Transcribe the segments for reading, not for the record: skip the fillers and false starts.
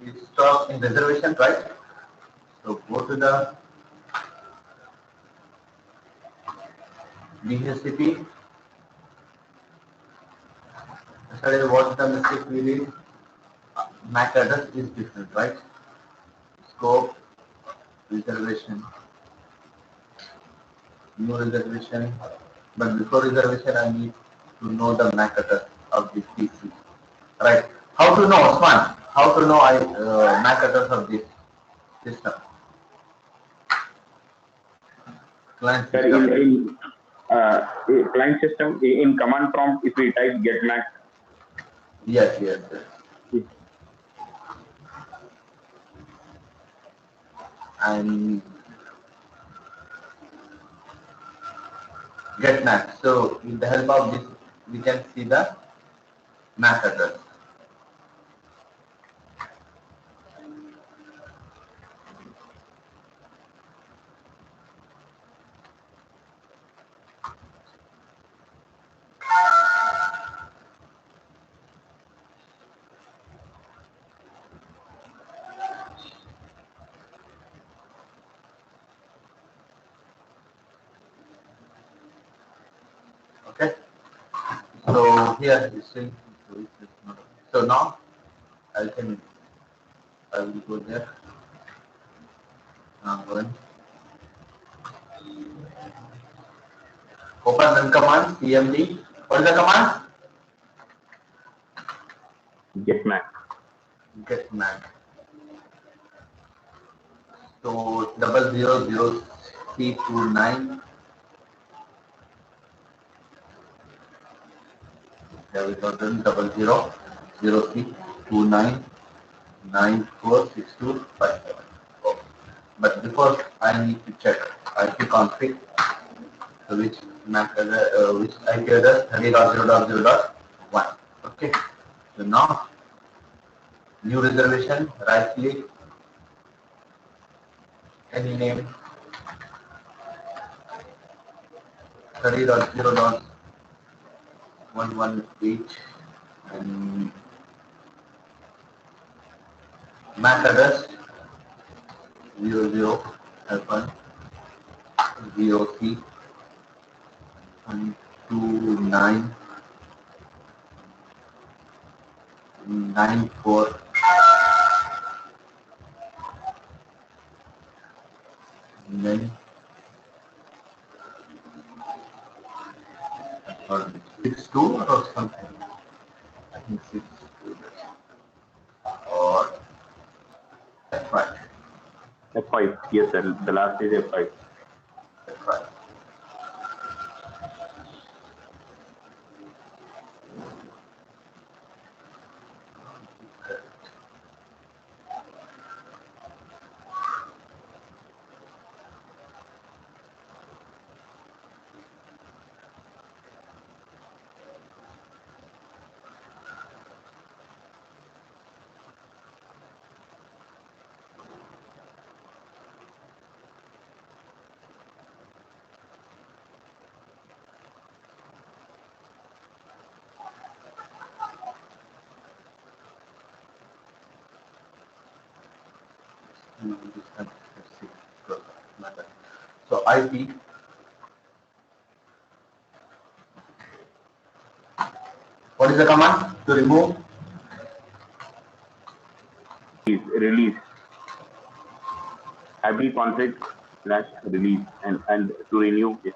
it's stopped in reservation, right? So go to the DHCP. Sorry, what the mistake we did? MAC address is different, right? Scope, reservation, new reservation. But before reservation, I need to know the MAC address of this PC. Right? How to know, Osman? How to know MAC address of this system? Client Sir, system. in client system, in command prompt, if we type get MAC. Yes. And get MAC. So with the help of this, we can see the MAC address. Okay. So here is still. So now I will go there. One. Open run command cmd. What is the command? Get MAC. Get MAC. So 000C29. There we go. Then 000C29946257. Okay. But before I need to check IP config, which MAC which IP address 30.0.0.1. Okay. So now new reservation, right click, any name 30.0.118 and MAC address 00 hyphen 0C 29 94 and then 62 or something. I think 62 or that's right. F5. Yes, sir. The last is F5. That's right. So IP, what is the command to remove? Release. IP config / release and to renew. Yes.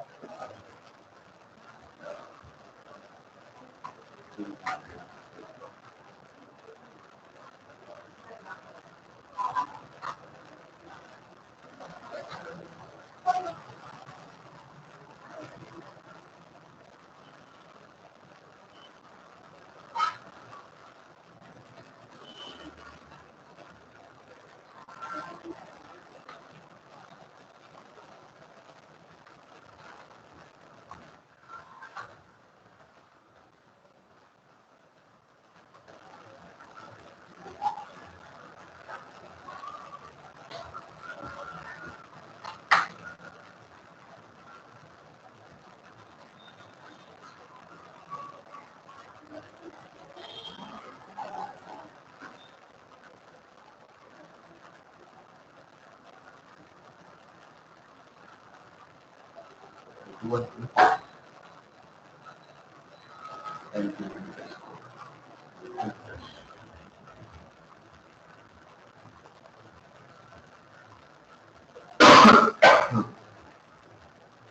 192 and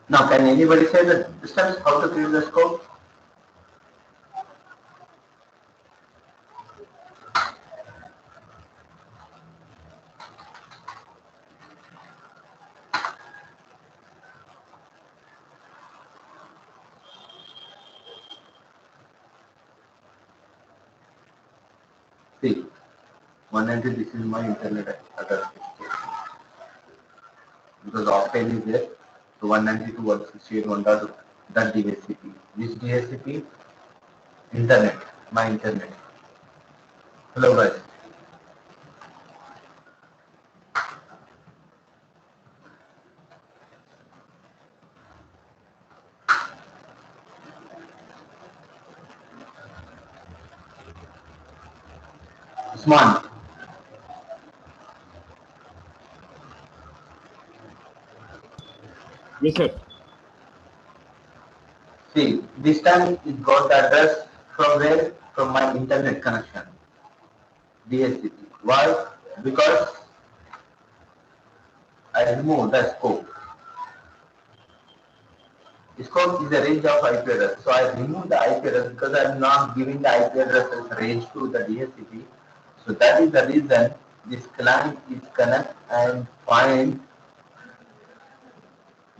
now can anybody say the steps how to create the scope? See, 190 this is my internet address because Octane is there. So 192.168.1.2 that DHCP. This DHCP internet, my internet. Hello guys. Usman, Yes, sir. see, this time it got the address from where? From my internet connection. DHCP. Why? Because I removed the scope. Scope is a range of IP address. So I removed the IP address because I am not giving the IP address as range to the DHCP. So that is the reason this client is connect and find,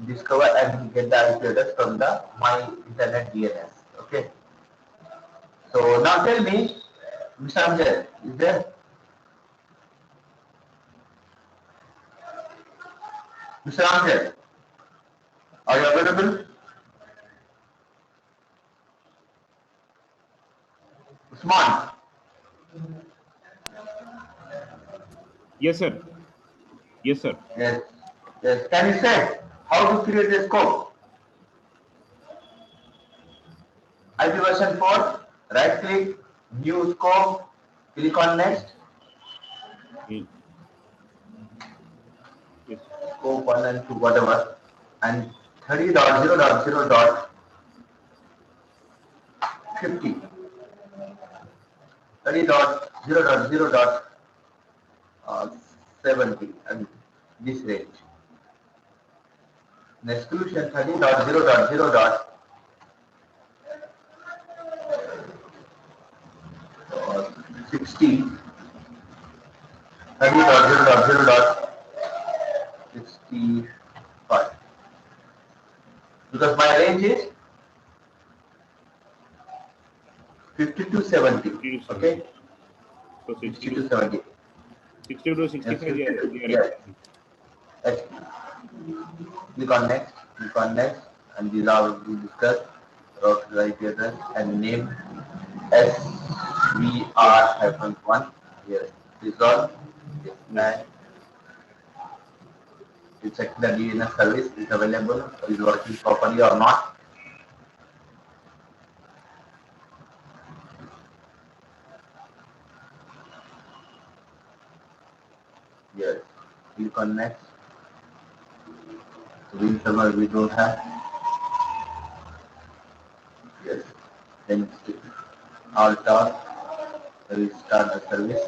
discover and get the IP address from the my internet DNS. Okay. So now tell me, Mr. Amjad, is there? Mr. Amjad, are you available? Usman, Yes, sir. Yes, sir. yes, yes. Can you say how to create a scope? IP version 4, right click, new scope, click on next, Mm. Yes. scope 1 and 2, whatever, and 30.0.0.50, 30.0.0.70, and this range. The exclusion 30.0.0.60, 30.0.0.65. Because my range is 50 to 70. 50 to 70. Okay, So 60 to 70. 60 to 65, Yes, yeah, 50 to, we are yes. expecting. Yes. Click on next, and these are we discussed. Route IP address and name SVR-1. Yes, this all. Yes. Yes. And you check the DNS service is available, is working properly or not. Yes. Click on next. Win server we don't have. Yes. Then Alt R, restart the service.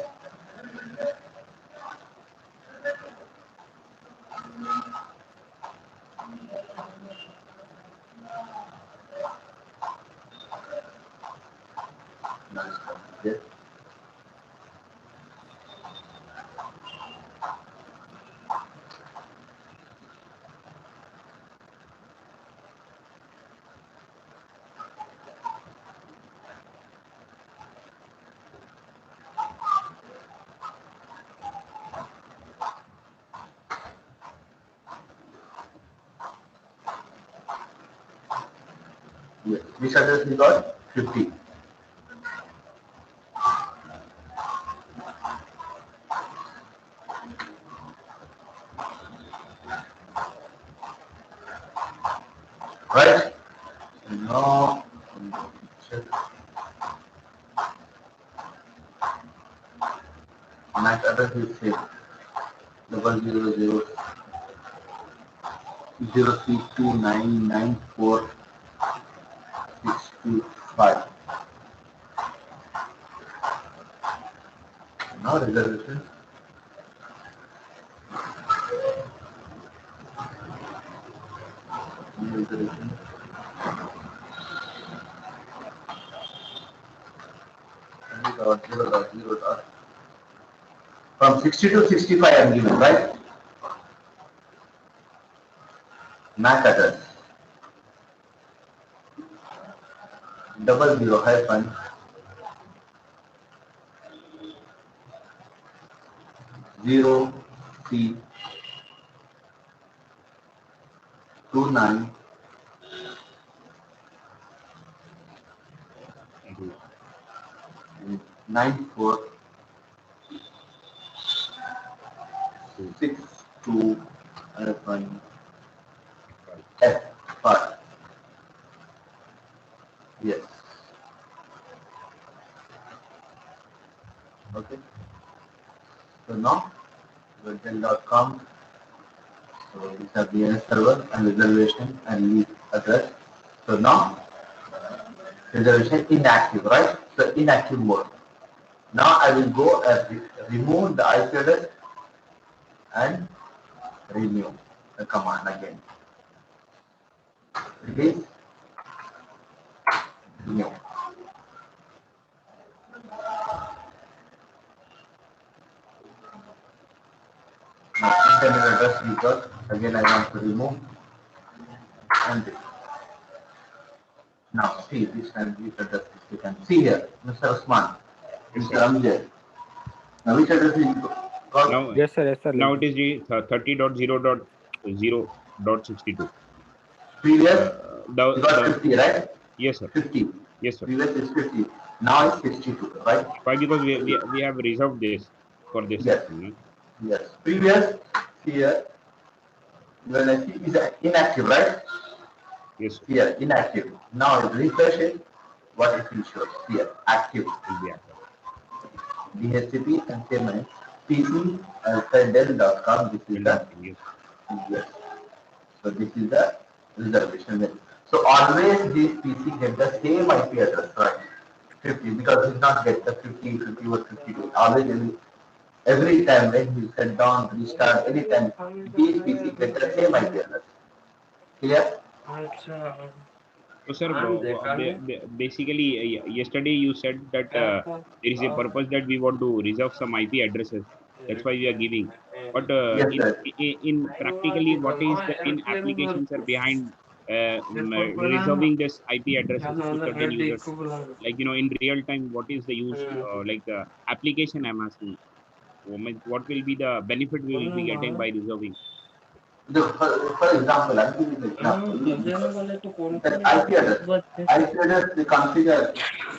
Now it's completed. Yes. Which address we got? 50. Right? Now, check. MAC address is same. 000. 032994625. Now reservation. Reservation. Zero. From 60 to 65 I am given, right? MAC address. 00 hyphen 0C 29 94 62 hyphen F5. Yes. Okay. So now virgin.com. So these are DNS server and reservation and lead address. So now reservation inactive, right? So inactive mode. Now I will go and remove the IP address and renew the command again. Release, renew. Now internet address because again I want to remove and this. Now see this time which address you can see here, Mr. Osman, Mr. Amjad. Now which address is got? Now, Yes, sir. now it is the 30.0.0.62. Previous you got The 50, right? yes, sir. 50. Yes, sir. Previous is 50. Now it's 62, right? Why? Because we have reserved this for this. Yes. Yes. Previous here, when I see is inactive, right? Yes, sir. Here, inactive. Now I refresh it. What it will show here? Active. Yeah. DHCP and payment. PC Dell.com. This is the Yes. yes. So this is the reservation menu. So always this PC get the same IP address, right? 50 because it not get the 50, 50 or 52. Always every time when you set down, restart, anytime, these PC get the same IP address. Clear? So, sir, basically, yesterday you said that there is a purpose that we want to reserve some IP addresses. That's why we are giving. But Yes, sir. in practically, what is the in applications are behind reserving this IP addresses to certain users? Like in real time, what is the use? Application I'm asking. What will be the benefit we will be getting by reserving? For example, I'm giving an example. That IP address. IP address they configure,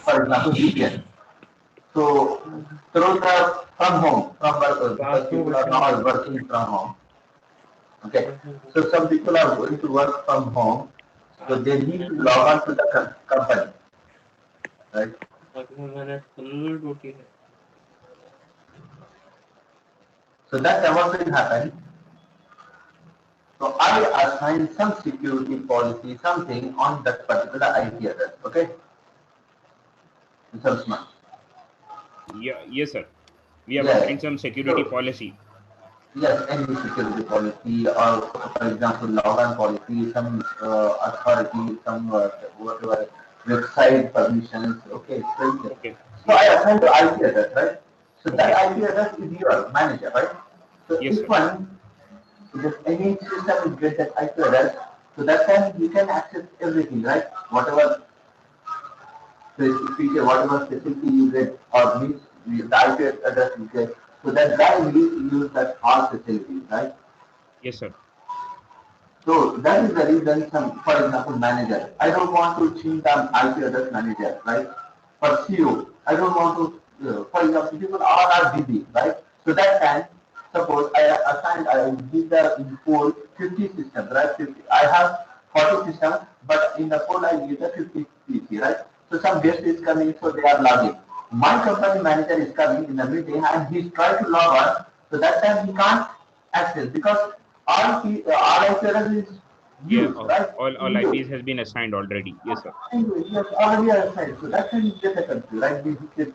for example, VPN. So through the from home, from work, because people are now working from home. Okay. So some people are going to work from home, so they need to log on to the company, right? So that what will happen. So I assign some security policy, something on that particular IP address. Okay. Mr. Usman. Yeah, yes, sir. We have Yes. assigned some security policy. Yes, any security policy or, for example, login policy, some authority, some whatever website permissions. Okay, it's very clear. Okay. So I assign the IP address, right? So that IP address is your manager, right? So Yes, if sir. one, if any system get that IP address, so that time you can access everything, right? Whatever feature, whatever facility you get or means the IP address you get. So that guy will use that all facilities, right? Yes, sir. So that is the reason some, for example, manager. I don't want to change the IP address manager, right? For CEO, I don't want to, for example, people all are busy, right? So that time, suppose I give the in pool 50 systems, right? 50. I have 40 systems, but in the pool I give the 50 PC, right? So some guest is coming, so they are logging. My company manager is coming in the meeting and he's trying to log on. So that time he can't access because all IP address is Yeah, use, right? all IPs has been assigned already. Yes, sir. Yes, already assigned. So that's when you get a confused, right?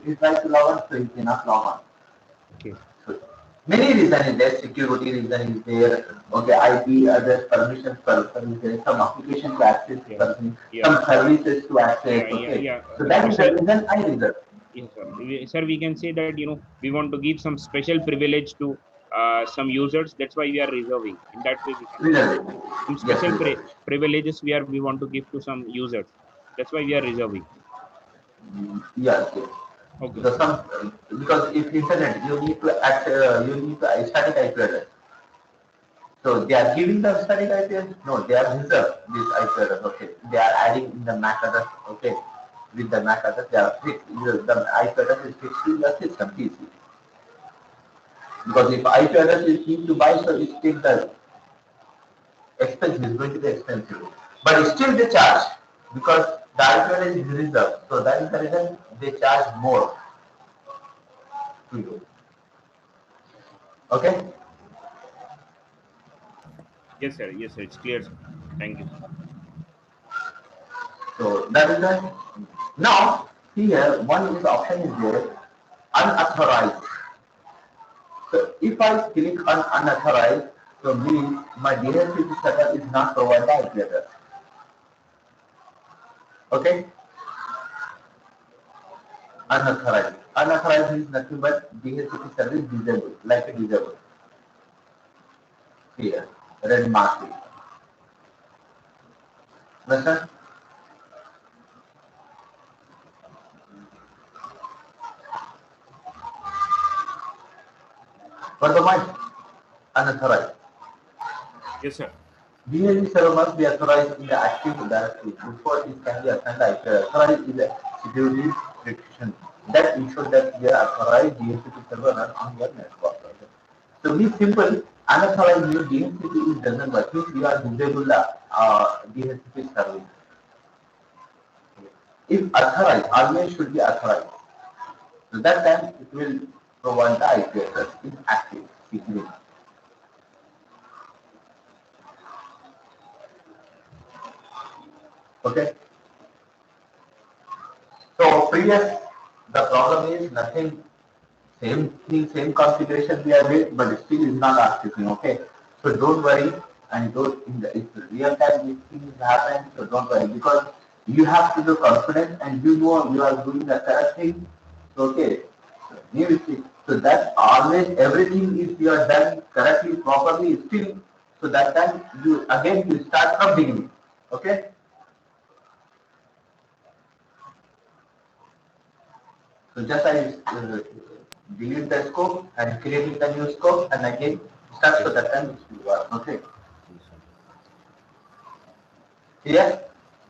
He tries to log on, so he cannot log on. Okay. So many reason is there, security reason is there, okay, IP, other permissions person is there, some application to access Yeah. person, Yeah. some services to access, Yeah. okay. Yeah. So that is the Special. reason I reserve. Yes, sir. Sir, we can say that we want to give some special privilege to some users. That's why we are reserving. In that way, we can say Reservation. some Yes, special reservation. privileges we want to give to some users. That's why we are reserving. Yes, yes. Okay. Because because if internet, you need to you need to static IP address. So they are giving the static IP address? No, they are reserved this IP address, okay. They are adding in the MAC address, okay. With the MAC address, they are fixed, the IP address is fixed to the system, PC. Because if IP address is need to buy, so it takes the expensive, is going to be expensive. But still they charge, because the IP address is reserved. So that is the reason they charge more to you. Okay? Yes, sir. Yes, sir. It's clear, sir. Thank you, sir. So that is the now here one is option is there, unauthorized. So if I click on unauthorized, so means my DHCP server is not provided by IP address. Okay? Unauthorized. Unauthorized means nothing but DHCP service disabled, like a disabled. Here, red mark. Understand? What the mind? Unauthorized. Yes, sir. DHCP server must be authorized in the active directory before it can be assigned IP address. Authorized is a security restriction that ensures that the authorized DHCP server runs on your network. Okay? So be simple, unauthorized means DHCP is doesn't work. Means you are disable the DHCP service. If authorized, always should be authorized. So that time it will provide the IP address in active security. Okay. So previous the problem is nothing, same thing, same configuration we are with, but still is not accessing. Okay. So don't worry, and don't in the it's real time these things happen, so don't worry, because you have to be confident and you know you are doing the correct thing. Okay. So that always everything is you are done correctly, properly, still, so that time you again you start from beginning. Okay. So just I delete the scope and creating the new scope and again start, so Yes, sir. that time it will work. Okay. Yes, sir. Here.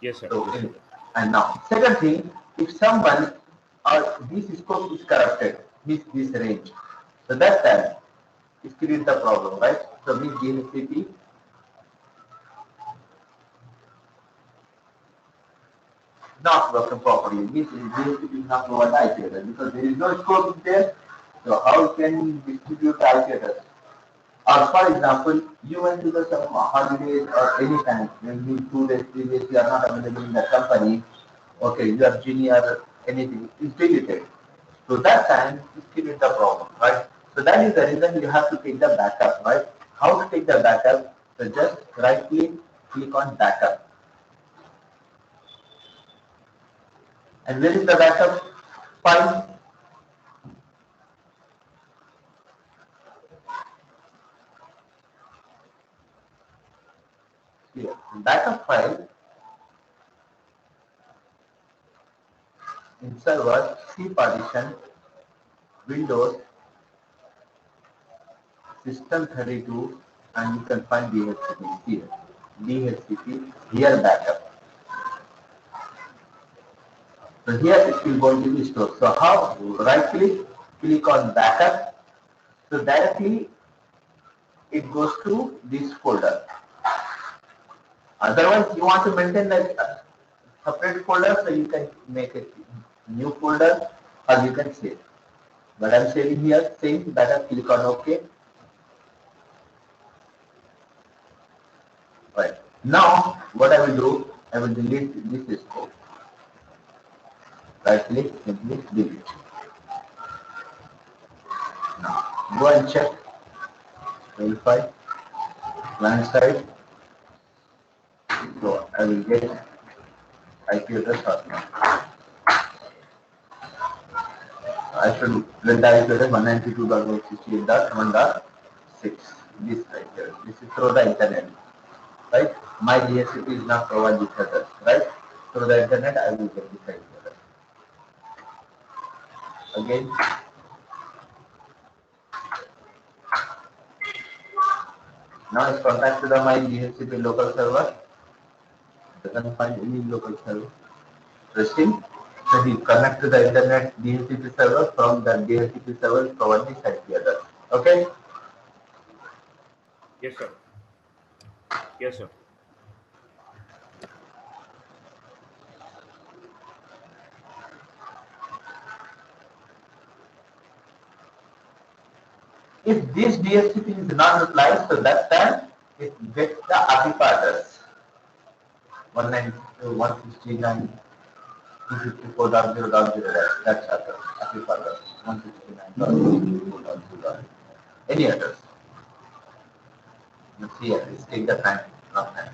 Yes, sir. So Yes, sir. and now second thing, if someone or this scope is corrupted, this range, so that time it creates the problem, right? So this DHCP not working properly. This DHCP is not provided IP address because there is no scope there. So how can we distribute IP address? Or for example, you went to the some holidays or any time, maybe 2 days, 3 days, you are not available in the company. Okay, you are junior, anything is deleted. So that time it creates the problem, right? So that is the reason you have to take the backup, right? How to take the backup? So just right click on backup. And where is the backup file? Here. Backup file in server, C partition, Windows, System 32, and you can find DHCP here. DHCP here backup. So here it will going to be stored. So how? Right click on backup. So directly it goes to this folder. Otherwise, you want to maintain like a separate folder, so you can make a new folder or you can save. But I'm saving here, same backup, click on OK. Right. Now, what I will do, I will delete this scope. Right click, simply delete. Now, go and check, verify, client side. So I will get IP address or not. I should get the IP address 192.168.1.6. This right here. This is through the internet. Right? My DHCP is not provide this address. Right? Through the internet, I will get this IP address. Again, now it's contact to the my DHCP local server. Doesn't find any local server. Interesting. So he connect to the internet DHCP server. From the DHCP server, provide this IP address. Okay. Yes, sir. Yes, sir. If this DHCP is not replied, so that time it gets the API address 192.169.254.0.0. That's address. API address 169.254.0. Any address. Let's see at least take the time, not time.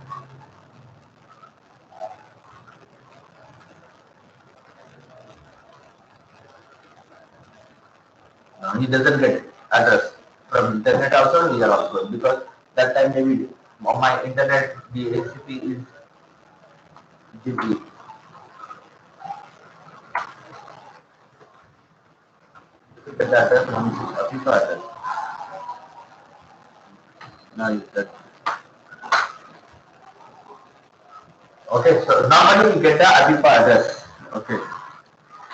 He doesn't get address from internet also here also because that time maybe my internet DHCP is busy. Get the address from official address. Now you said. Okay, so normally you get the API address. Okay.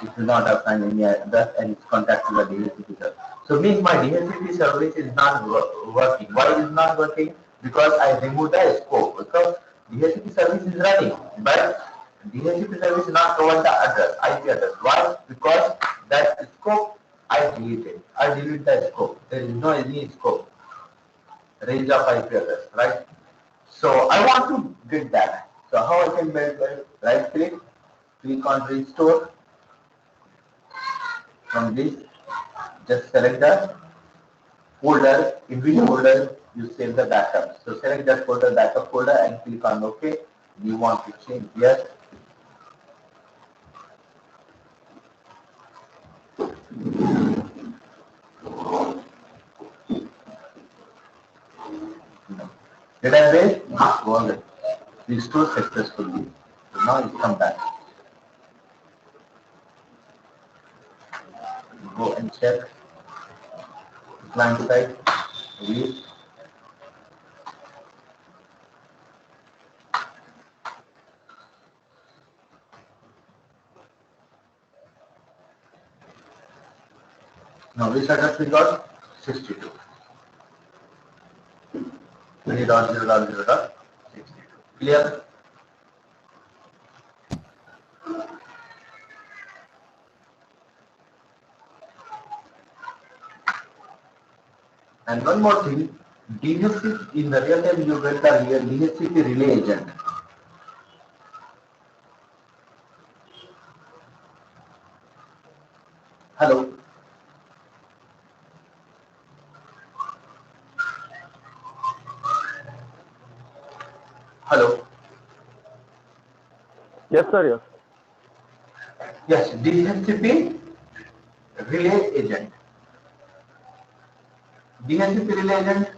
It will not assign any address and it's contact to the DHCP server. So means my DHCP service is not working. Why is not working? Because I removed the scope. Because DHCP service is running, but DHCP service is not provide the address, IP address. Why? Because that scope I deleted. I deleted the scope. There is no any scope. Range of IP address, right? So I want to get that. So how I can build? Right click on restore. From this, just select the folder, in which folder you save the backup. So select that folder, backup folder, and click on OK. You want to change yes. Did I wait? Go on. Restore successfully. So now it come back. Go and check client side. Read. Now which address we got? 62. 20.0.0.62. Clear? And one more thing, DHCP in the real time you get the real DHCP relay agent. Hello. Hello. Yes, sir. Yes. Yes, DHCP relay agent. DHCP relay agent.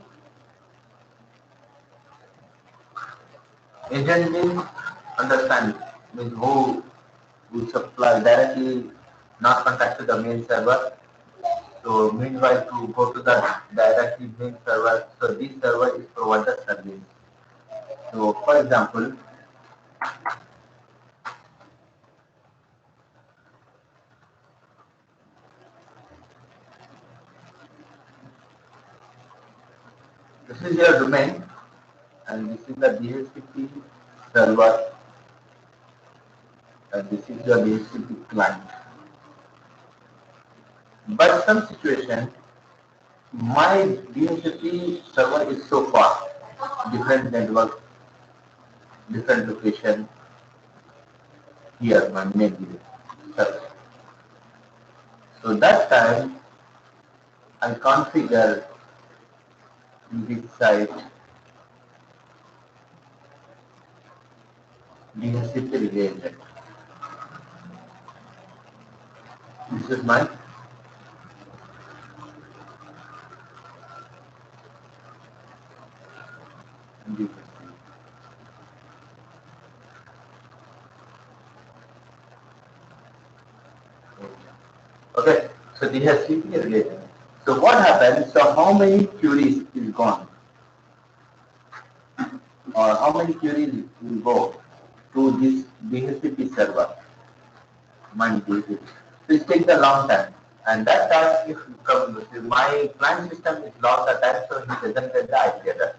Agent means understand means who supply directly not contact to the main server. So meanwhile to go to the directly main server, so this server is provide the service. So for example, this is your domain and this is the DHCP server and this is your DHCP client. But some situation, my DHCP server is so far, different network. different location here, my main server. So that time I configure in this site DHCP relay agent. This is my DHCP. Okay, so DHCP relay agent. So what happens? So how many queries is gone, or how many queries will go to this DHCP server? My DHCP. So it takes a long time, and that time if my client system is lost at time, so he doesn't get the IP address.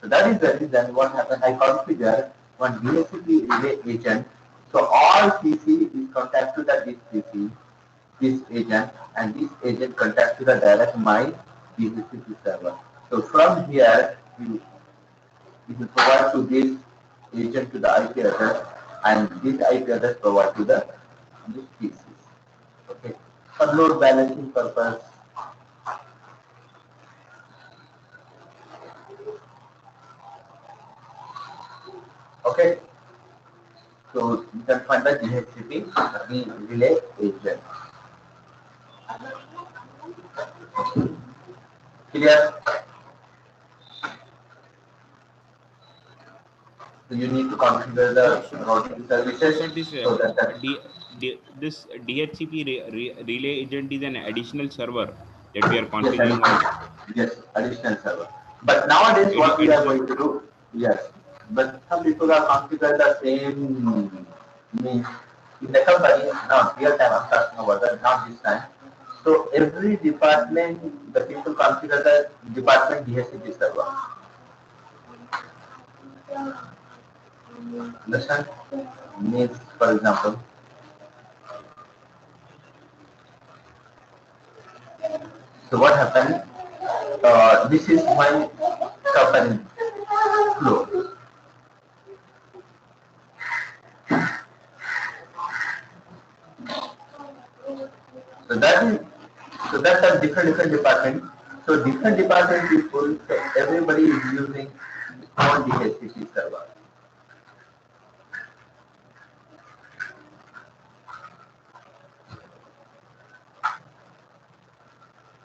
So that is the reason what happened. I configure one DHCP relay agent. So all PC is contact to this PC, this agent, and this agent contact to the direct my DHCP server. So from here, you will provide to this agent to the IP address, and this IP address provide to the this PCs. Okay, for load balancing purpose. Okay, so you can find the DHCP relay agent. Clear? So you need to configure the routing services. So this So that this DHCP relay agent is an additional server that we are yes, configuring on. yes, additional server. But nowadays, what we are going to do? Yes, but some people are configured the same means in the company. Now, real time I'm talking about that, not this time. So every department, the people configure the department DHCP server. Understand? Means, for example, so what happened? This is my company flow. So that's a different department. So different department people, so everybody is using one DHCP server.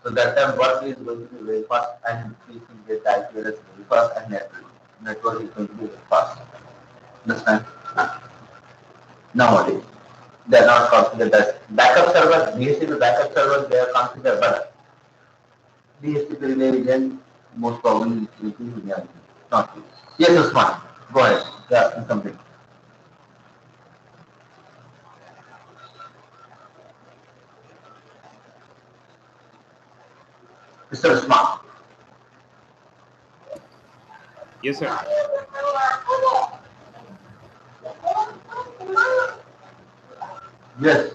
So that time work is going to be very fast, and PC get IP address very fast, and network is going to be very fast. Understand? Nowadays, they are not configured as backup server, DHCP backup server, they are configured, but DHCP relay agent most probably will be not you. Yes, Usman, go ahead. Yeah, something. Mr. Usman. Yes, sir. Yes.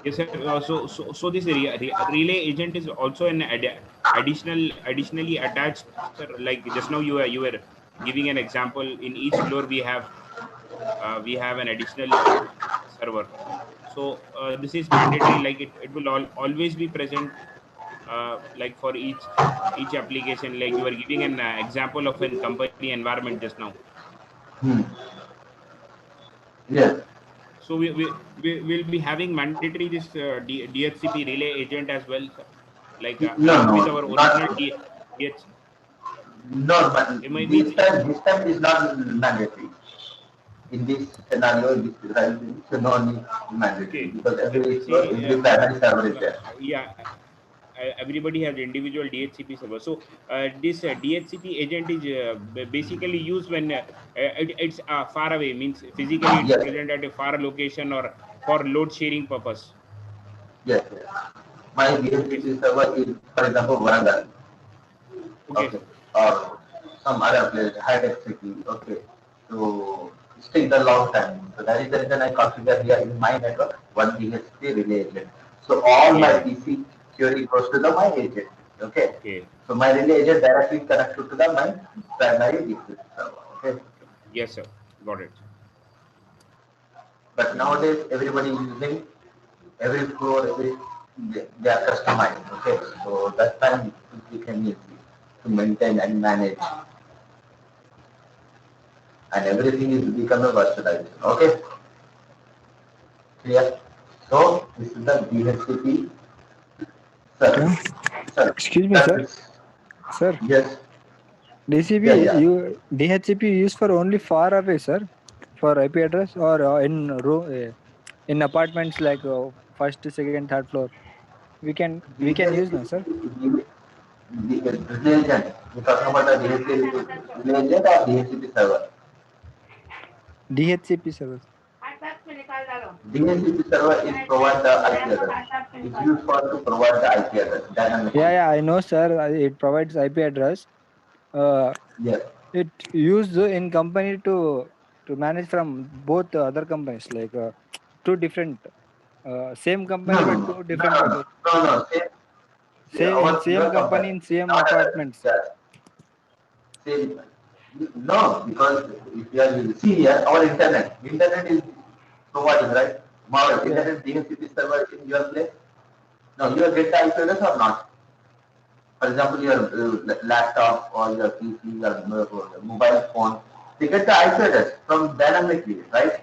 Yes, sir. So this relay agent is also an additionally attached, sir. Like just now you were giving an example. In each floor we have an additional server. So this is mandatory. Like it will always be present. Like for each application. Like you were giving an example of a company environment just now. Yes. So we will be having mandatory this DHCP relay agent as well, sir. Like along with our original DH. No, but this time is not mandatory. In this scenario, in this design, so no need mandatory, because every primary server is there. Yeah, everybody has individual DHCP server. So this DHCP agent is basically used when it's far away, means physically it's Yes. present at a far location or for load sharing purpose. Yes, yes. My DHCP server is, for example, Warangal. Okay. Or some other place, high-tech city. Okay. So it takes a long time. So that is the reason I configure here in my network one DHCP relay agent. So all my PC query goes to my agent. Okay. Okay. So my relay agent directly connected to my primary DHCP server. Okay. Yes, sir. Got it. But nowadays everybody is using every floor, they are customized. Okay. So that time it became easy to maintain and manage, and everything is become a virtualization. Okay. Clear? So this is the DHCP service. Sir, Excuse me, that sir. is, Sir, yes, DCP, yeah. DHCP used for only far away, sir, for IP address, or in apartments like first, second, third floor. We can use now, sir. The agent. You're talking about the DHCP agent or DHCP server? DHCP service. DHCP server is provide the IP address. It's used for to provide the IP address dynamically. Yeah, I know, sir. It provides IP address. Yes. It used in company to manage from both other companies, like two different same No, company no, but no, two no, different no, locations. no, no. Same in Your same company company, in same not other. apartments. Yes. Same. No, because if you are see here, our internet is providing, right? Our Yeah. internet DHCP server in your place. No, you get the IP address or not? For example, your laptop or your PC or mobile phone, they get the IP address from dynamically, right?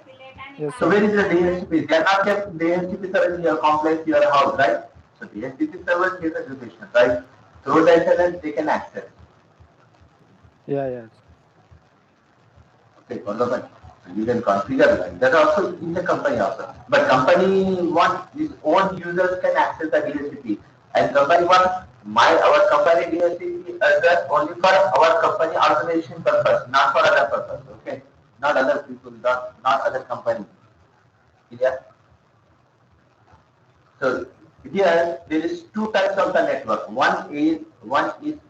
Yes, So sir. where is the DHCP? They are not kept DHCP server in your complex, your house, right? So DHCP server is a location, right? Through the internet, they can access. Yeah, yeah. Okay, Kondokan. You can configure that. That also in the company also. But company want its own users can access the DHCP. And company want our company DHCP address only for our company organization purpose, not for other purpose. Okay. Not other people, not other company. Clear? So here there is two types of the network. One is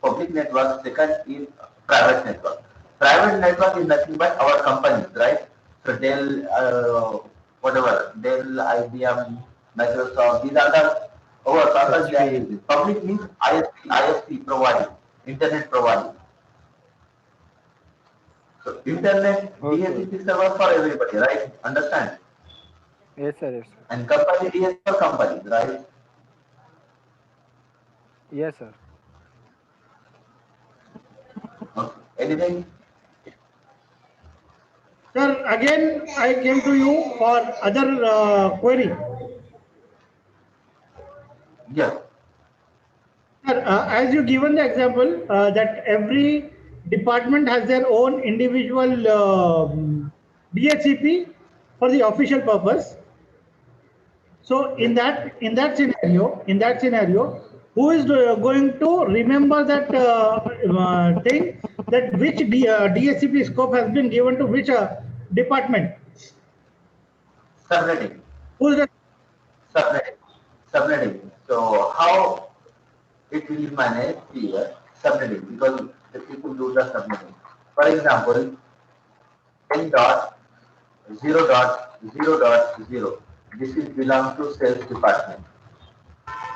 public network, second is private network. Private network is nothing but our companies, right? So Dell, whatever, Dell, IBM, Microsoft, these are the our purpose they are HP. using. Public means ISP providing, internet providing. So internet Okay. DHCP server for everybody, right? Understand? Yes, sir. Yes, sir. And company DHCP for companies, right? Yes, sir. Okay. Anything? Sir, again, I came to you for other query. Yes. Sir, as you given the example that every department has their own individual DHCP for the official purpose. So in that scenario, who is going to remember that thing that which DHCP scope has been given to which department? Subnetting. Who is the Subnetting. Subnetting. So how it will manage here? Subnetting, because the people do the subnetting. For example, 10 dot 0 dot 0 dot 0. This is belong to sales department.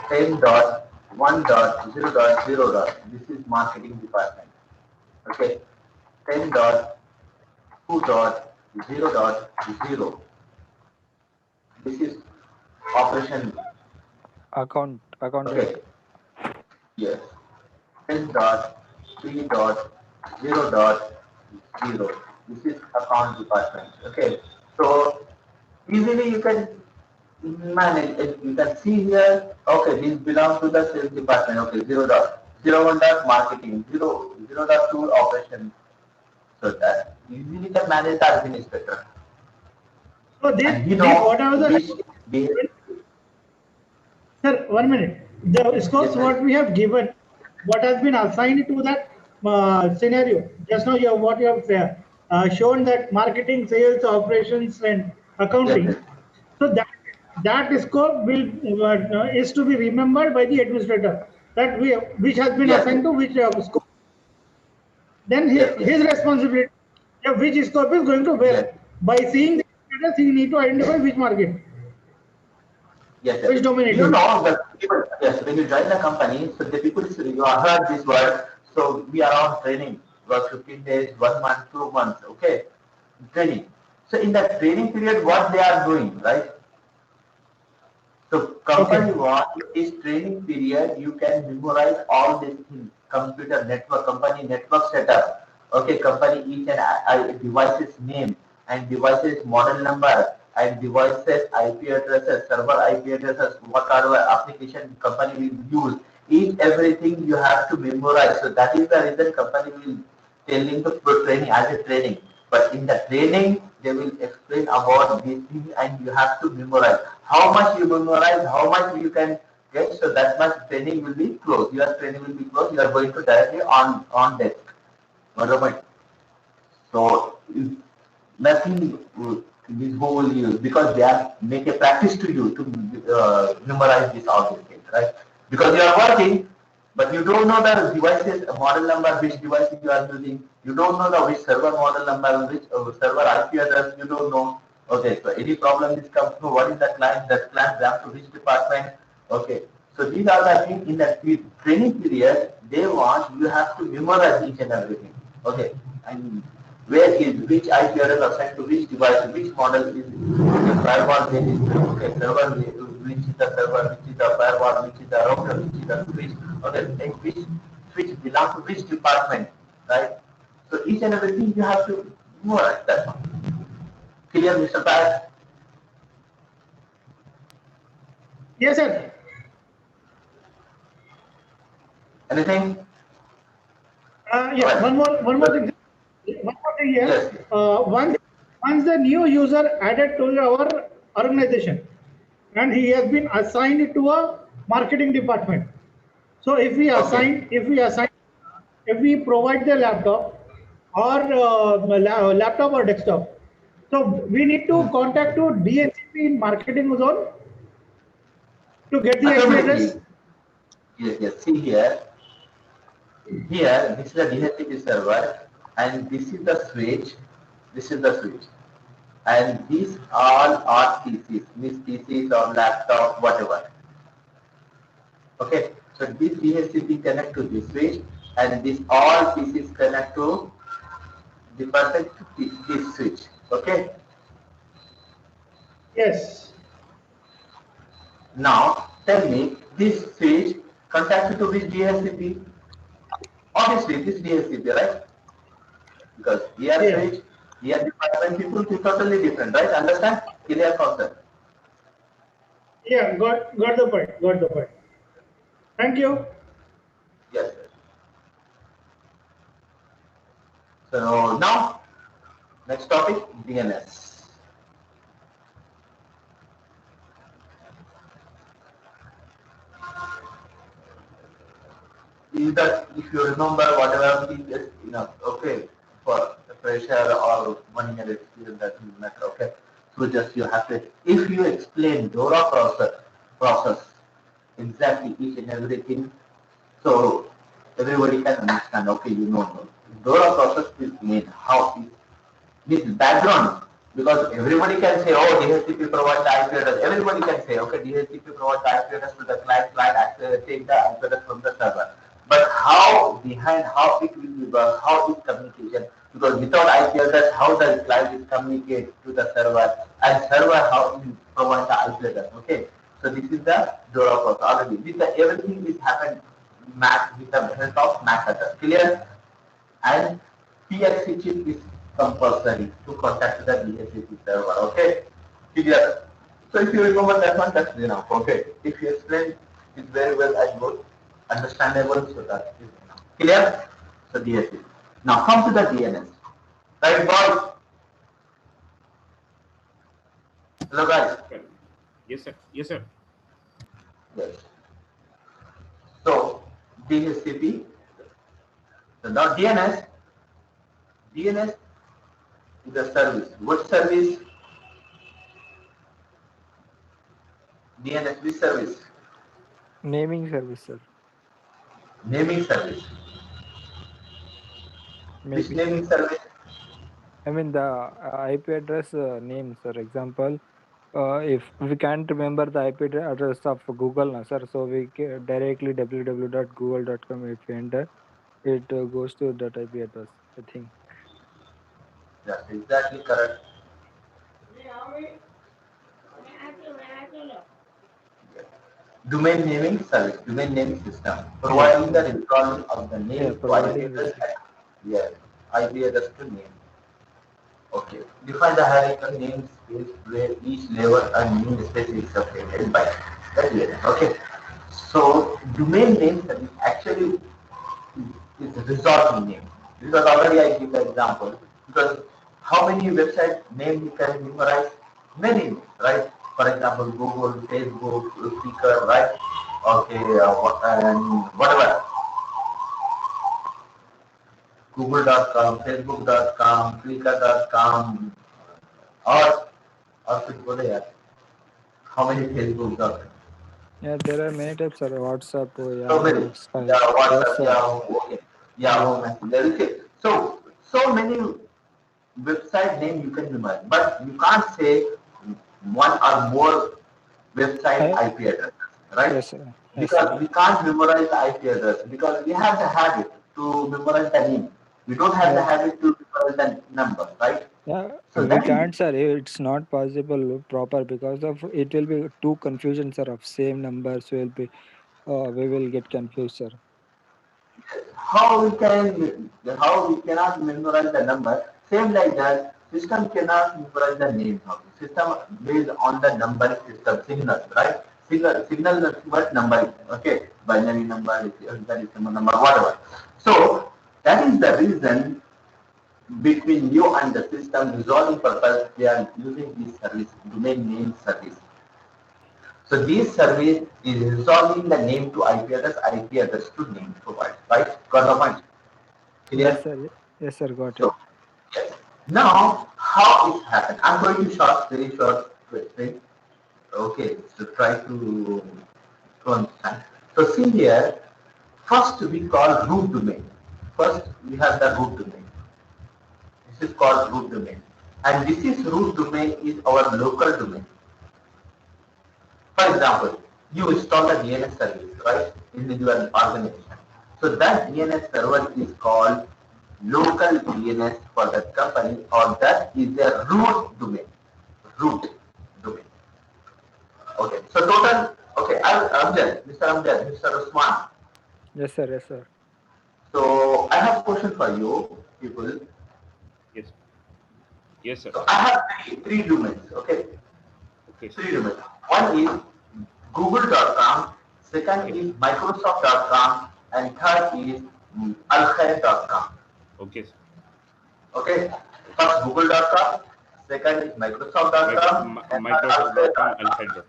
10 dot 1 dot 0 dot 0 dot. This is marketing department. Okay. 10 dot 2 dot 0 dot 0. This is operation. Account Okay. head. Yes. 10 dot 3 dot 0 dot 0. This is account department. Okay. So easily you can manage it. You can see here, okay, this belongs to the sales department. Okay, 0 dot 0 1 dot marketing, 0 dot 2 operation. So that easily can manage the administrator. so this, And you this know whatever the which sir, 1 minute. The scopes yes, what we have given, what has been assigned to that scenario. Just now, what you have shown that marketing, sales, operations, and accounting. yes, So that scope will is to be remembered by the administrator. That which has been yes, assigned to which scope. Then yes, his yes, responsibility, which scope is going to yes, where. By seeing the status, he need to identify which market. Yes, Which yes. domain it You is? know, the people, yes, when you join the company, so the people, you have heard this word, so we are on training, about 15 days, 1 month, 2 months, okay, training. So in the training period, what they are doing, right? So company Okay. one is training period, you can memorize all these things, computer network, company network setup, okay, company each and devices name and devices model number and devices IP addresses, server IP addresses, what are the application company will use, each everything you have to memorize. So that is the reason company will telling the training as a training. But in the training, they will explain about these things and you have to memorize. How much you memorize, how much you can get, so that much training will be closed. Your training will be closed. You are going to directly on desk. What the point? So nothing this whole use because they are make a practice to you to memorize this all these things, right? Because you are working, but you don't know the devices model number, which device you are using. You don't know the which server model number, which server IP address. You don't know. Okay, so any problem this comes through, what is the client? That client belongs to which department? Okay, so these are the things in the training period. They want you have to memorize each and everything. Okay, and where is which IP address assigned to which device, which model is the firewall where is okay, server which is the server, which is the firewall, which is the router, which is the switch, okay, and which switch belong to which department, right? So each and everything you have to memorize that one. Clear, Mr. Pat? Yes, sir. Anything? Yeah, Right. one more thing. One more thing here. Yes. Once the new user added to our organization, and he has been assigned to a marketing department. So Okay. if we provide the laptop or laptop or desktop, so we need to contact to DHCP in marketing zone to get the IP address. Automatically. Yes, yes. See here. Here, this is the DHCP server, and this is the switch. This is the switch. And these all are PCs, means PCs or laptop, whatever. Okay, so this DHCP connect to this switch, and this all PCs connect to the person to this switch. Okay, Yes, now tell me this switch connected to which DHCP? Obviously, this DHCP, right? Because here yes, switch, here department people is totally different, right? Understand? Clear concept. yeah, got the point, got the point. Thank you. Yes. So now, next topic, DNS. Is that if you remember whatever is just enough, okay, for the pressure or 1 year experience that will matter, okay. So just you have to, if you explain DORA process, exactly each and everything, so everybody can understand, okay, you know, DORA process is made, how is this background, because everybody can say, oh, DHCP provides the IP address. Everybody can say, okay, DHCP provides the IP address to the client access, take the IP address from the server. But how behind, how it will be work, how is communication? Because without IP address, how the client is communicate to the server, and server how it provides the IP address. Okay, so this is the DORA process already. With the everything is happened MAC with the help of MAC address. Clear? And PXC chip is compulsory to contact the DHCP server. Okay, clear. So if you remember that one, that's enough. Okay, if you explain it very well and good, understandable, so that is enough. Clear. So DHCP. Now come to the DNS. Right, boys. Hello, guys. Yes, sir. Yes, sir. Yes. So DHCP. So now DNS is a service. What service? DNS, which service? Naming service, sir. Naming service. Which Maybe. naming service? I mean the IP address name, sir. Example, If we can't remember the IP address of Google, na, sir, so we directly www.google.com if we enter, it goes to that IP address, I think. That's exactly correct. Domain naming service, domain naming system, providing the resolving of the name Yeah, to IP providing address. this. Yes, IP address to name. Okay. Define the hierarchical namespace where each level a new space is separated by that level. Okay. So domain name service actually is resolving name. Because already I give the example. Because how many website name you can memorize? Many names, right? For example, Google, Facebook, Flickr, right? Okay, and whatever. Google.com, Facebook.com, Flickr.com, or कुछ बोले यार. How many Facebook.com? Yeah, there are many types of WhatsApp, So many. Yahoo, Skype. Yeah, Yes, WhatsApp, sir. Yahoo, okay. Yahoo, Messenger. Okay. So many website name you can memorize, but you can't say one or more website I- IP address, right? Yes, sir. Yes, Because sir. we can't memorize the IP address because we have the habit to memorize the name. We don't have the Yeah. habit to memorize the number, right? Yeah, So we that is can't, sir. It's not possible proper because of it will be two confusion, sir, of same numbers. We will get confused, sir. how we cannot memorize the number. Same like that, system cannot memorize the name of the system based on the number system signals, right? Signal nothing but number, okay, binary number, decimal number, whatever. So that is the reason between you and the system resolving purpose they are using this service, domain name service. So this service is resolving the name to IP address to name provided, right? Got the point? Yes, Clear? sir. Yes, sir. Got it. So, yes. Now, how it happened? I'm going to very short thing. Okay, so try to understand. So see here, first we call root domain. First we have the root domain. This is called root domain. And this is root domain is our local domain. For example, you install a DNS service, right, in your organization. So that DNS server is called local DNS for that company, or that is a root domain. Root domain. Okay. So total. Okay. Amjad, Mr. Usman. Yes, sir. Yes, sir. So I have a question for you, people. Yes. Yes, sir. So I have three domains. Okay. Okay. Three domains. One is google.com, second is microsoft.com, and third is alkhair.com. Okay, sir. Okay, first google.com, second is microsoft.com, and third Microsoft.com, alkhair.com. Alkhair.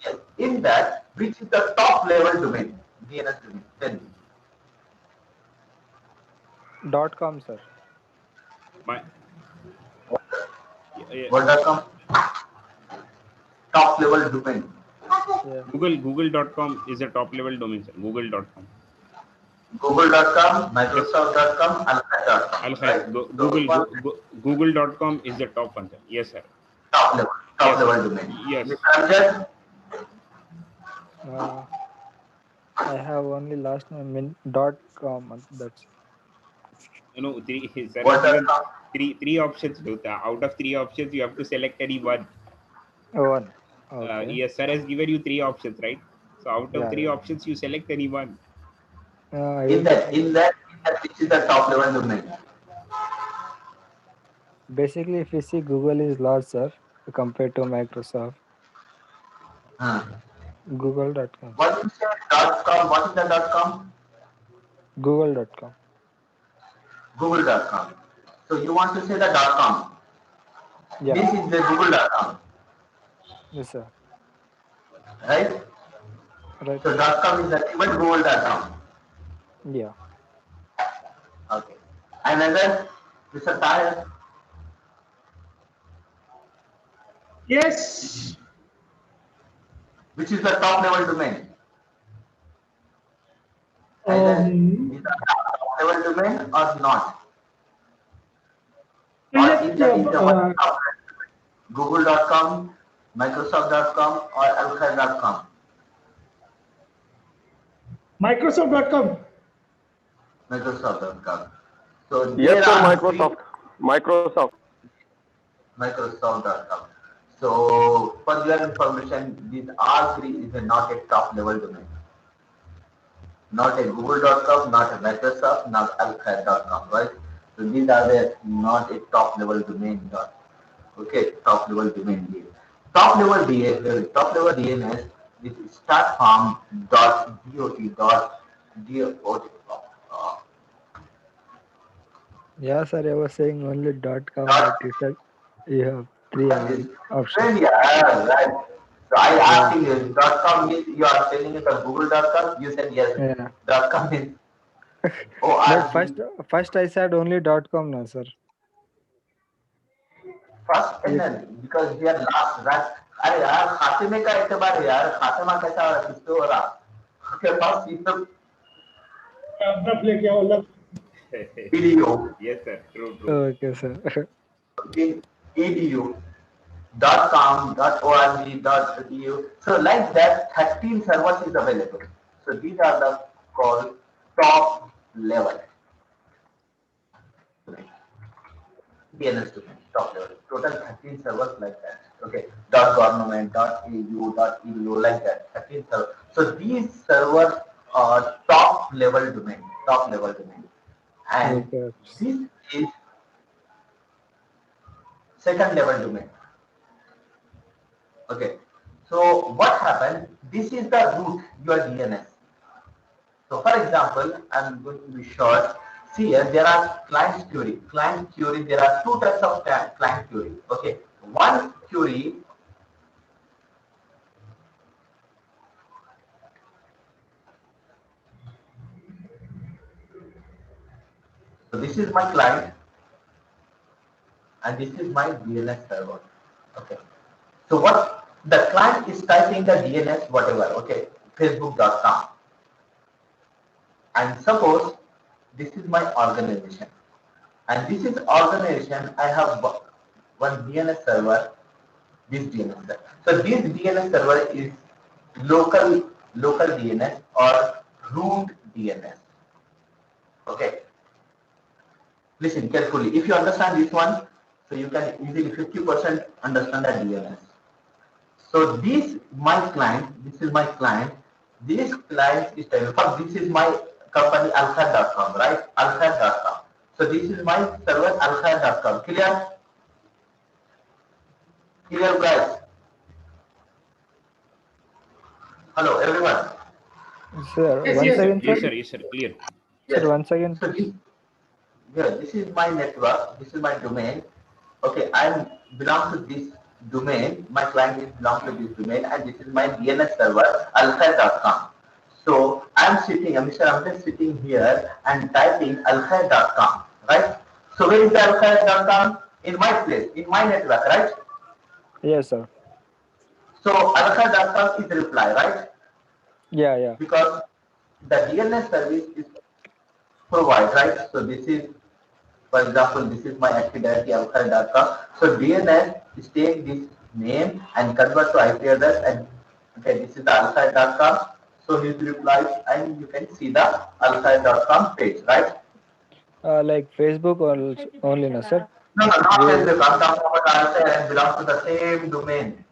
Yes. In that, which is the top level domain, DNS domain? Tell me. .com, sir. My, yeah, What.com? Top level domain. Yeah. Google.com is a top level domain, sir. Google.com. Google.com, microsoft.com, alkhair.com. Alkhair. Right? Google.com is the top one, sir. Yes, sir. Top Yes. level domain. Yes. Mr. Amjad? I have only last name in .com. That's You know, sir What has given .com? three options. Out of three options, you have to select any one. one. Okay. Yes, sir has given you three options, right? So out of Yeah, three yeah. options, you select any one. I In will that, which is the top level domain? basically, if you see, Google is large, sir, compared to Microsoft. Google.com, sir. What is the .com? What is the .com? Google.com. Google.com. So you want to say the .com? Yeah. This is the Google.com, Yes, sir. right? Right. So .com is nothing but Google.com. Yeah. Okay. Another, Mr. Tahir, Yes. which is the top level domain? Either is the top level domain or not? Or Is is it, that is the one top level domain? Google.com, Microsoft.com or alkhair.com? Microsoft.com. Microsoft.com. So Yes, there sir. are Microsoft. Microsoft. Microsoft.com. So for your information, these all three is not a top level domain. Not a Google.com, not a Microsoft, not Alkhair.com, right? So these are the not a top level domain. Okay, top level domain name. Top level DNS is startfarm.dot.dot. Uh, Yeah, sir. I was saying only .com, dot but you said you have three is options. friend, yeah, right. So I Yeah. asked you, .com is, you are telling it on Google.com, you said yes. Yeah. .com is But ORG. first I said only .com now, sir. First Yes. And because here last rack अरे यार खातिमे का एतबार है यार खातिमा कैसा हो रहा है किसको हो रहा उसके पास ये सब अपना प्ले किया वाला video Yes, sir. True, true. Okay, sir. in edu.com.org.edu so like that 13 servers is available so these are the called top level DNS domain, top level. Total 13 servers like that. Okay. .government, .au, like that. 13 servers. So these servers are top level domain. Top level domain. And Okay. this is second level domain. Okay. So what happened? This is the root, your DNS. So for example, I'm going to be short. See here, there are client query. Client query, there are two types of client query. Okay. One query, so this is my client and this is my DNS server. Okay. So what the client is typing the DNS, whatever, okay, facebook.com. And suppose this is my organization. And this is organization, I have one DNS server, this DNS server. So this DNS server is local DNS or root DNS. Okay. Listen carefully. If you understand this one, so you can easily 50% understand the DNS. So this my client, this is my client. This client is telling, first this is my company alkhair.com, right? Alkhair.com. So this is my server alkhair.com. Clear? Clear, guys? Hello, everyone. Sir, Yes, once yes. again, Yes, sir. sir. Yes, sir. Clear. Yes. Sir, once again. So this is my network. This is my domain. Okay, I belong to this domain. My client is belong to this domain, and this is my DNS server, alkhair.com. So I'm just sitting here and typing alkhair.com, right? So where is the alkhair.com? In my place, in my network, right? Yes, sir. So alkhair.com is the reply, right? Yeah. Because the DNS service is provided, right? So this is, for example, this is my Active Directory alkhair.com. So DNS is take this name and convert to IP address, and okay, this is the alkhair.com. So his reply, and you can see the alkhair.com page, right? Like Facebook only, no, sir. No, not Where? Facebook. I'm talking about alkhair and belongs to the same domain,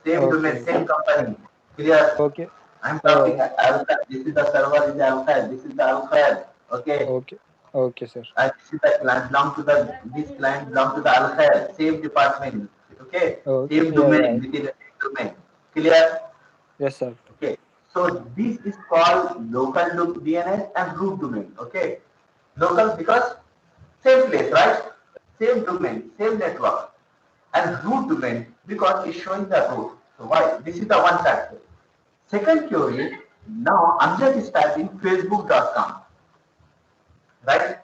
Okay. same company. Clear? Okay. I'm talking alkhair. This is the server is alkhair. This is the alkhair. Okay. Okay. Okay, sir. And this is the client belong to the this client belong to the alkhair, same department. Okay. Oh, Same yeah. domain, within the same domain. Clear? Yes, sir. Okay. So this is called local DNS and root domain. Okay. Local because same place, right? Same domain, same network. And root domain because it's showing the root. So why? This is the one factor. Second query, now Amjad is typing facebook.com. Right?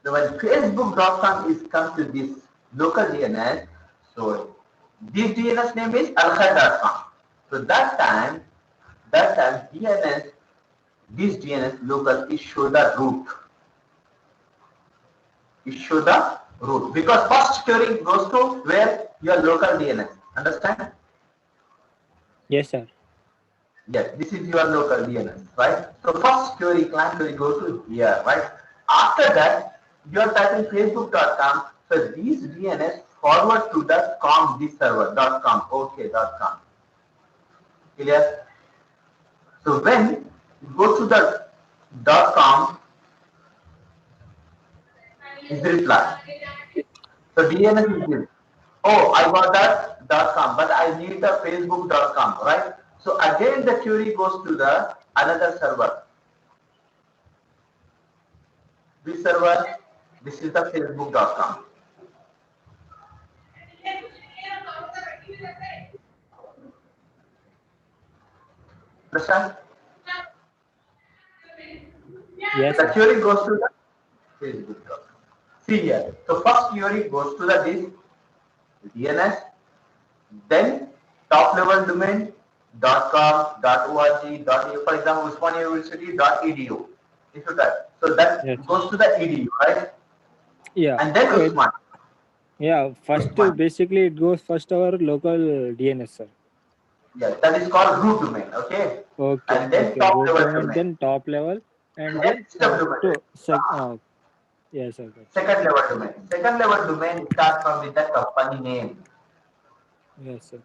So when facebook.com is come to this local DNS, so this DNS name is alkhair.com. So that time DNS, this DNS local is show the root. It show the root because first query goes to where your local DNS. Understand? Yes, sir. Yes, this is your local DNS, right? So first query, client query goes to here, right? After that, you are typing facebook.com. So these DNS forward to the com, this server, .com, okay, .com. Clear? So when you go to the .com, is the reply. So DNS is this. Oh, I got that .com, but I need the facebook.com, right? So again, the query goes to the another server. This server, this is the facebook.com. Understand? Yes, The sir. query goes to the facebook.com. See here. So first query goes to the this DNS, then top level domain .com, .org, for example, Usmania University .edu. If you type, so that Yes. goes to the edu, right? Yeah. And then So Usman. yeah, first Usman. basically it goes first our local DNS, sir. Yeah, that is called root domain, okay? Okay. And then Okay. top Root level domain, domain. then top level, and And then then system domain. yes, sir. Second level domain. Second level domain starts from with the company name. Yes, sir.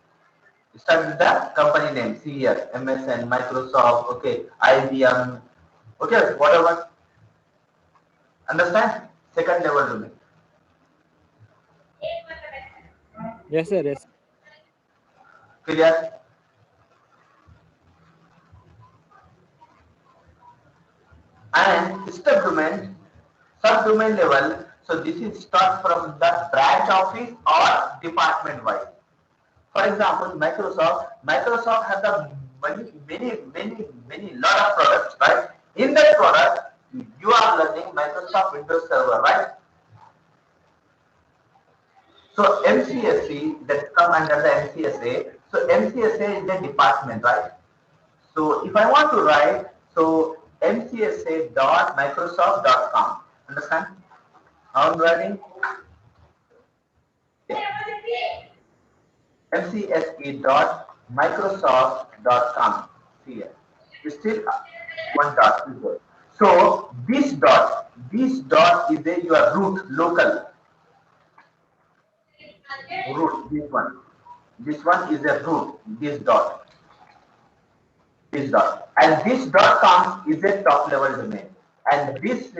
Start with the company name. See here, MSN, Microsoft, okay, IBM, okay, whatever. Understand? Second level domain. Yes, sir. Yes. Clear? And subdomain, subdomain level. So this is start from the branch office or department wise. For example, Microsoft has a many lot of products, right? In that product, you are learning Microsoft Windows Server, right? So MCSA that come under the MCSA. So MCSA is the department, right? So if I want to write, so mcsa.microsoft.com. Understand? How I'm writing? mcsa.microsoft.com. See here. It's still one dot is there. So this dot is there your root local root. This one is a root. This dot. And this .com is a top level domain, and this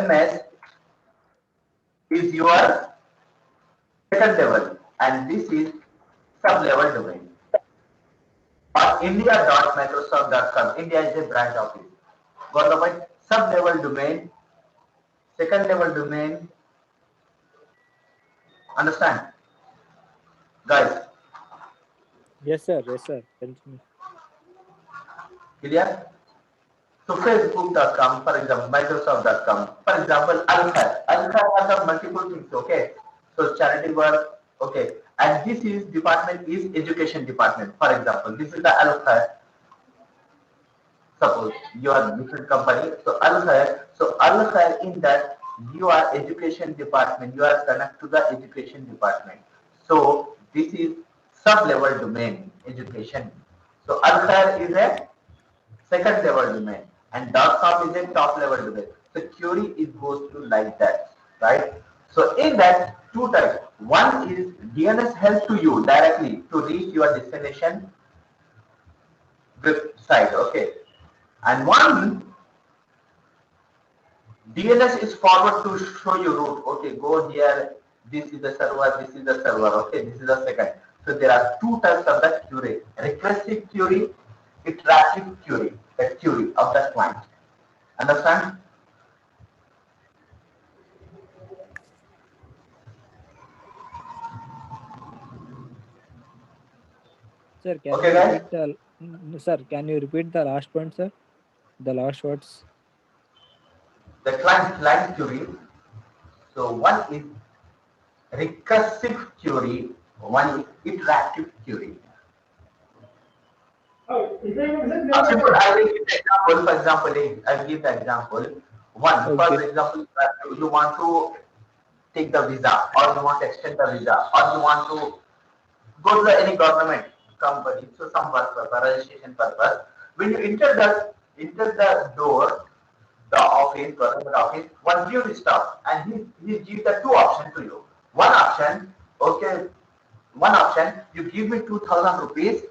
MS is your second level, and this is sub level domain. Or India.microsoft.com. India is a branch office. Got the point? Sub level domain, second level domain. Understand, guys? Yes, sir. Yes, sir. Continue. Clear? So Facebook.com, for example, Microsoft.com, for example, Al-Khair. Al-Khair has a multiple things, okay? So charity work, okay. And this is department is education department. For example, this is the Al-Khair. Suppose you are different company, so Al-Khair in that you are education department, you are connected to the education department. So this is sub-level domain, education. So Al-Khair is a second level domain and .com is a top level domain. So query is goes to like that, right? So in that two types. One is DNS helps to you directly to reach your destination website, okay? And one DNS is forward to show you route. Okay, go here. This is the server. This is the server. Okay, this is the second. So there are two types of the query: recursive query, iterative query. The query of the client. Understand? Sir, Okay, guys. Can you repeat the last point, sir? The last words. The client query. So one is recursive query, one is iterative query. Oh, is there a I will give the example. For example, I will give the example. One, Okay. for example, you want to take the visa, or you want to extend the visa, or you want to go to any government. company, so some purpose, for registration purpose. When you enter the door, the office, government office, one view is stop, and he gives the two options to you. One option, okay, one option, you give me 2,000 rupees,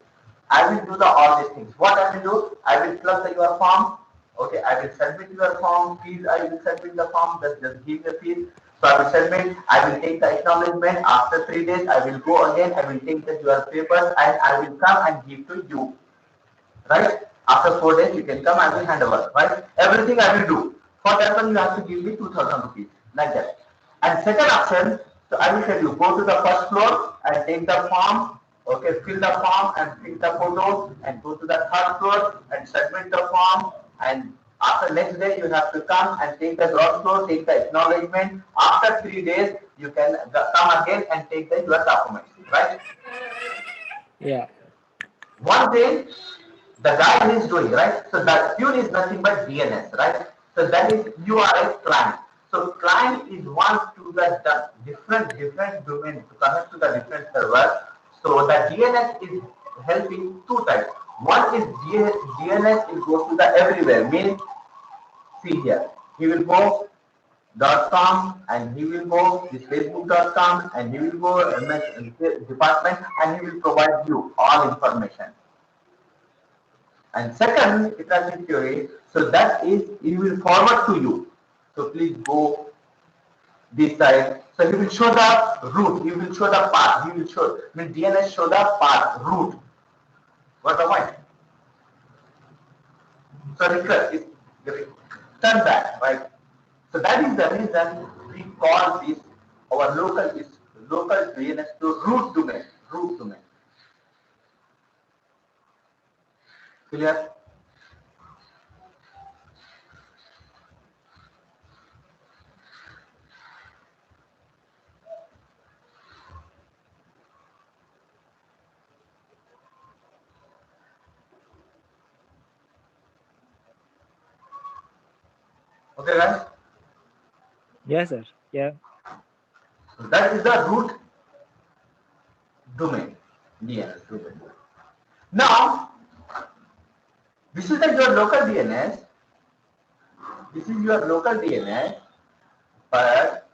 I will do all these things. What I will do? I will plug your form. Okay, I will submit your form. Fees, I will submit the form. Just give the fees. So I will submit. I will take the acknowledgement. After 3 days, I will go again. I will take your papers and I will come and give to you. Right? After 4 days, you can come. I will hand over. Right? Everything I will do. For that one, you have to give me 2,000 rupees. Like that. And second option, so I will tell you, go to the first floor and take the form. Okay, fill the form and fill the photos and go to the third floor and submit the form, and after next day you have to come and take the ground floor, take the acknowledgement. After 3 days you can come again and take your documents, right? Yeah. One thing the guy is doing, right? So the tune is nothing but DNS, right? So that is you are a client. So client is one to the different domain to connect to the different server. So the DNS is helping two types. One is DNS it goes to the everywhere. Means, see here, he will go .com and he will go this Facebook.com and he will go MS department and he will provide you all information. And second, Hitachi Theory, so that is he will forward to you. So please go this side. So he will show the route, he will show the path, he will show, DNS show the path, route. What the point? So turn back, right? So that is the reason we call this our local DNS to root domain. Clear? Okay, guys? Yes, sir. Yeah. So that is the root domain, DNS domain. Now, this is your local DNS. This is your local DNS, but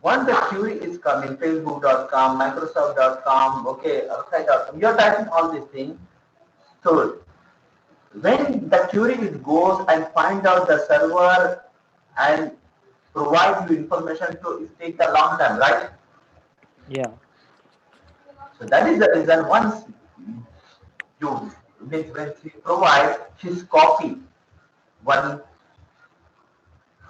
once the query is coming, Facebook.com, Microsoft.com, okay, outside.com, you're typing all these things. So when the query goes and find out the server and provide you information, to it takes a long time, right? Yeah. So that is the reason once you when he provides his copy one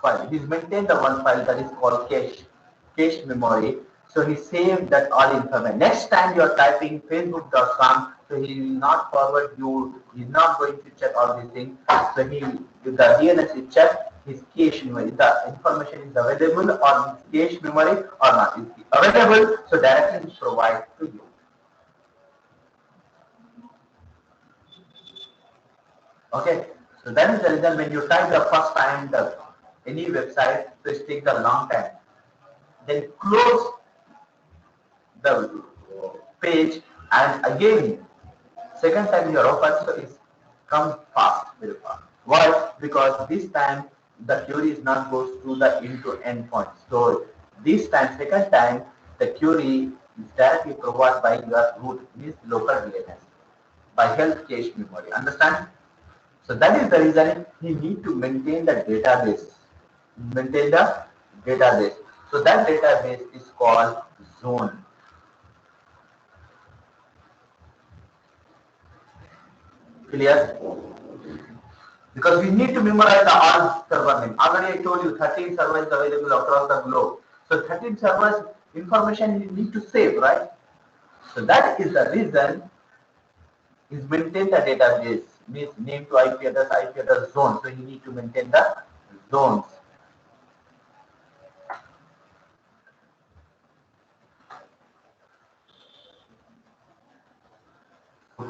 file, he's maintained the one file that is called cache memory. So he saved that all information. Next time you are typing Facebook.com, so he will not forward you, he's not going to check all these things. So with the DNS is checked, his cache memory, the information is available on his cache memory or not. Is available, so directly he provides to you. Okay, so that is the reason when you type the first time any website, so it takes a long time. Then close the page and again second time you are open, so it comes fast, very fast. Why? Because this time the query is not goes to the end-to-end point. So this time, second time, the query is directly provided by your root, means local DNS, by health cache memory. Understand? So that is the reason he need to maintain the database. So that database is called zone. Clear? Because we need to memorize the all server name. Already I told you 13 servers available across the globe. So 13 servers information you need to save, right? So that is the reason is maintain the database, means name to IP address zone. So you need to maintain the zones.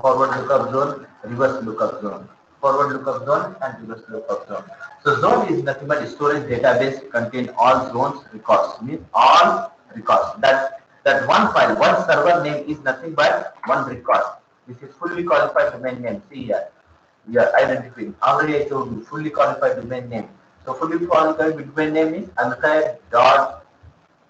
Forward lookup zone, reverse lookup zone. Forward lookup zone and reverse lookup zone. So zone is nothing but storage database contain all zones records, means all records. That one file, one server name is nothing but one record. This is fully qualified domain name. See here, we are identifying. Already I told you, fully qualified domain name. So fully qualified domain name is alkhair dot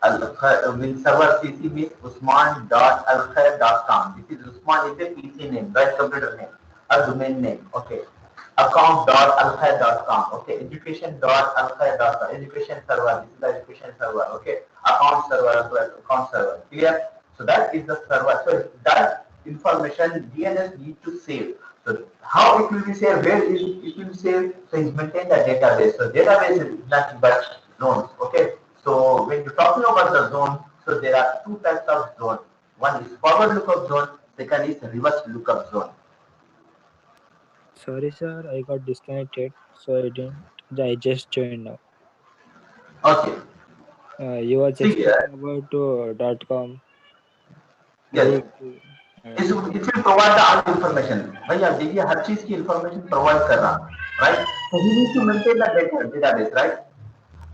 will server CC means usman.alkhair.com. This is Usman is a PC name, right? Computer name, a domain name. Okay. Account.alkhair.com. Okay. Education.alkhair.com. Education server. This is the education server. Okay. Account server as well. Account server. Clear? So that is the server. So that information DNS need to save. So how it will be saved? Where is it will be saved? So it's maintain the database. So database is nothing but zones. Okay. So when you're talking about the zone, so there are two types of zone. One is forward lookup zone, second is reverse lookup zone. Sorry, sir, I got disconnected, so I didn't. I just joined now. Okay. You were See explaining here. about .com. Yes. Root, It will provide the all information. भैया देखिए हर चीज की information provide कर रहा, right? So he needs to maintain the database, right?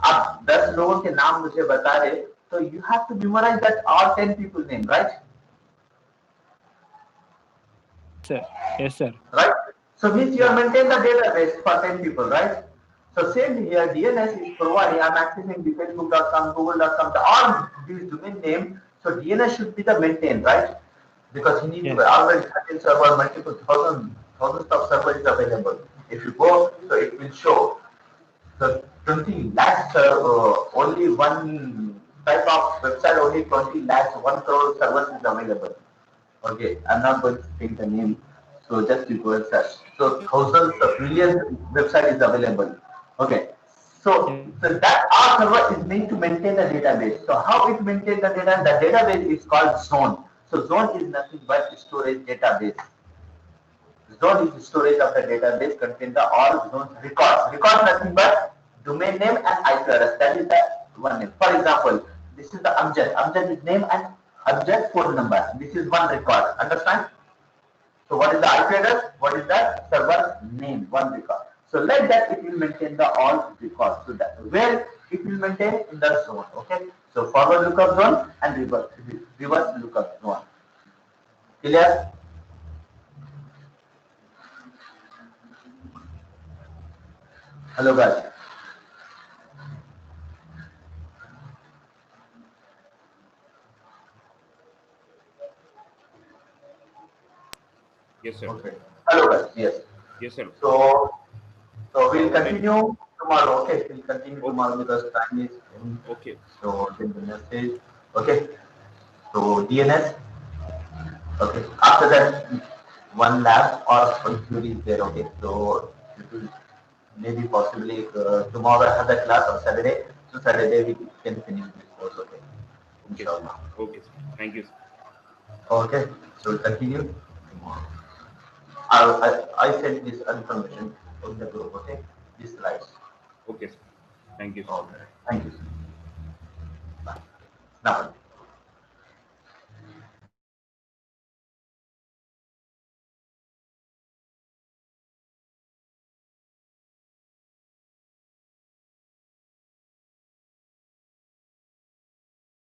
आप 10 लोगों के नाम मुझे बता रहे, so you have to memorize that all 10 people name, right? Sir, yes, sir. Right? So means you are maintain the database for 10 people, right? So same here, DNS is providing, I'm accessing the facebook.com, google.com, all these domain name. So DNS should be the maintained, right? Because he needs to already certain server, multiple thousands of servers is available. If you go, so it will show. So 20 lakhs, only one type of website, only 20 lakhs, 1 crore servers is available. Okay, I'm not going to take the name. So just you go and search. So thousands of millions website is available. Okay. So that our server is meant to maintain the database. So how it maintains the data? The database is called zone. So zone is nothing but storage database. Zone is storage of the database contain the all zones records. Records nothing but domain name and IP address. That is the one name. For example, this is the Amjad. Amjad is name and Amjad phone number. This is one record. Understand? So what is the IP address? What is the server name? One record. So like that it will maintain the all records. So that where it will maintain in the zone. Okay. So forward lookup zone and reverse lookup zone. Clear? Hello guys. Yes, sir. Okay. Hello guys. Yes. Yes, sir. So we'll continue tomorrow. Okay. We'll continue tomorrow because time is in. Okay. So send the message. Okay. So DNS. Okay. After that, one lab or one theory is there. Okay. So it will maybe possibly tomorrow I have the class on Saturday. So Saturday we can finish this course. Okay. Inshallah. Okay. Thank you, sir. Okay. So we'll continue tomorrow. I sent this information on the group. Okay. These slides. Okay, sir. Thank you, sir. Okay.